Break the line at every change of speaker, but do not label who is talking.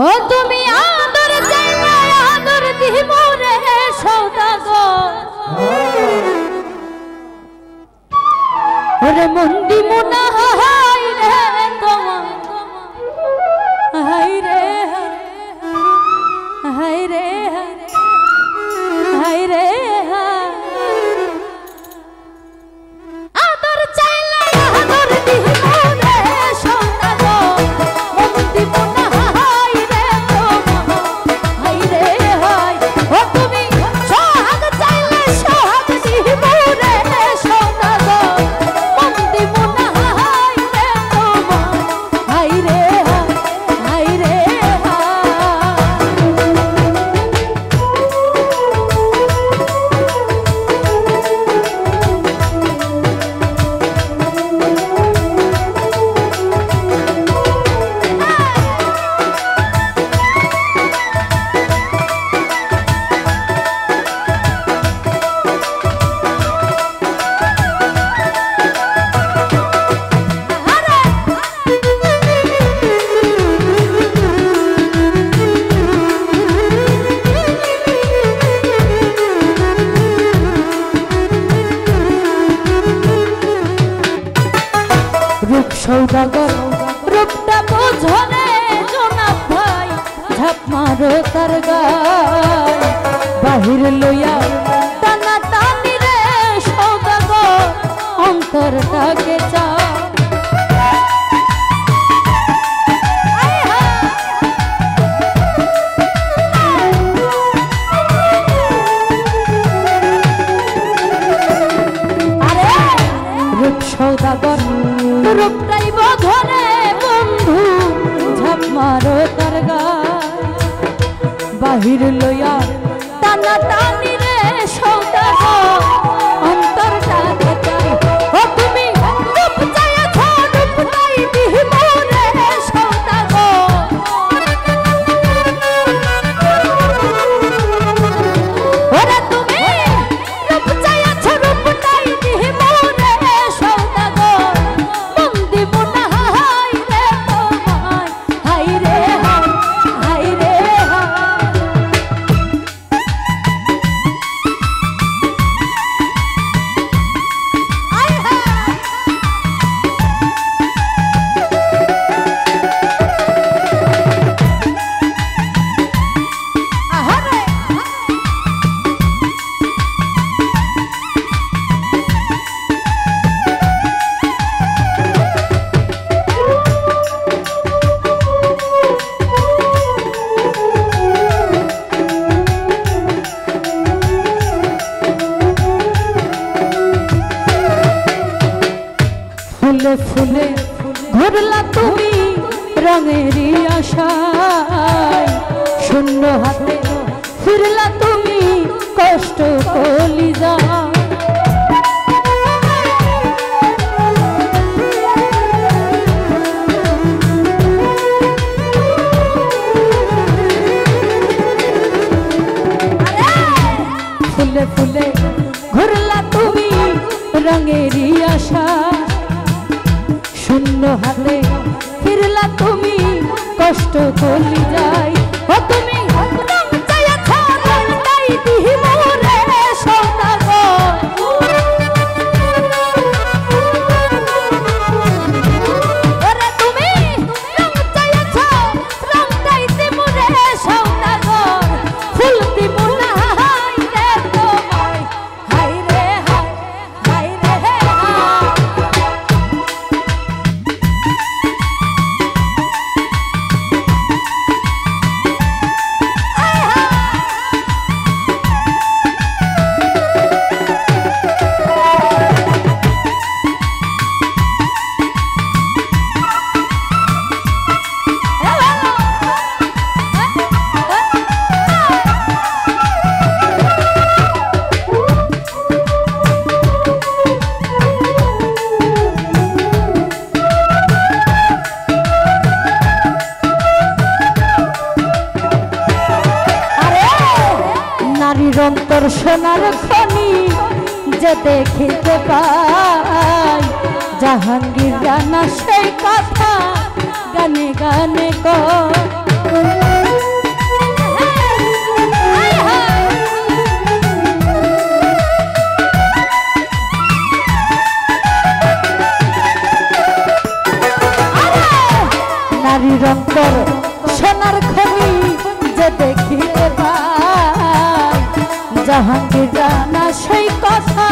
ও তুমি আদর চাইবা আদর দিব রে সওদাগর ওরে মন দিব না হাই রে তোমার হাই রে হাই রে হাই রে আদর চাইলা আদর দিব রে সওদাগর মন দিব না হাই রে তোমার হাই রে হাই ও তুমি সোহাগ চাইলে সোহাগ দিব রে সওদাগর মন দিব না হাই রে তোমার হাই রে হাই রে रूप सौदागर रूपटा बोझने जनाब भाई झाप मारो तार गाय बाहिर लइया टाना टानी रे सौदागर अंतरटाके चाय रूप सौदागर रूपटाई बोझने बंधु झाप मारो तार गाय बाहिर लइया टाना टानी रे सौदागर अंतरटाके चाय ओ तुमी रूप चाइयाछ रूपटाई दिब रे सौदागर ओरे तुमी रूप चाइयाछ रूपटाई दिब रे सौदागर মন দিব না হাই রে তোমার হাই রে হাই রে হাই আহারে फुले फुले घुरला तुमी रंगेरी आशाय शून्य हाथे फिरला तुमी कष्ट कलिजा फुले फुले घुरला तुमी रंगेरी आशा शून्य हाथे फिरला तुमी कष्ट कली जाय ओ तुमी रंग चाइयाछ रंगटाई दिब रे सौदागर ओरे तुमी रंग चाइयाछ रंगटाई दिब रे सौदागर फुल दिब ना हाय रे তোমার হাই রে হাই রে অন্তর সোনার খনি যে দেখিতে পাই জাহাঙ্গীর রানা সেই কথা গানে গানে কয়। নারীর অন্তর সোনার খনি যে দেখিতে পাই জাহাঙ্গীর রানা সেই কথা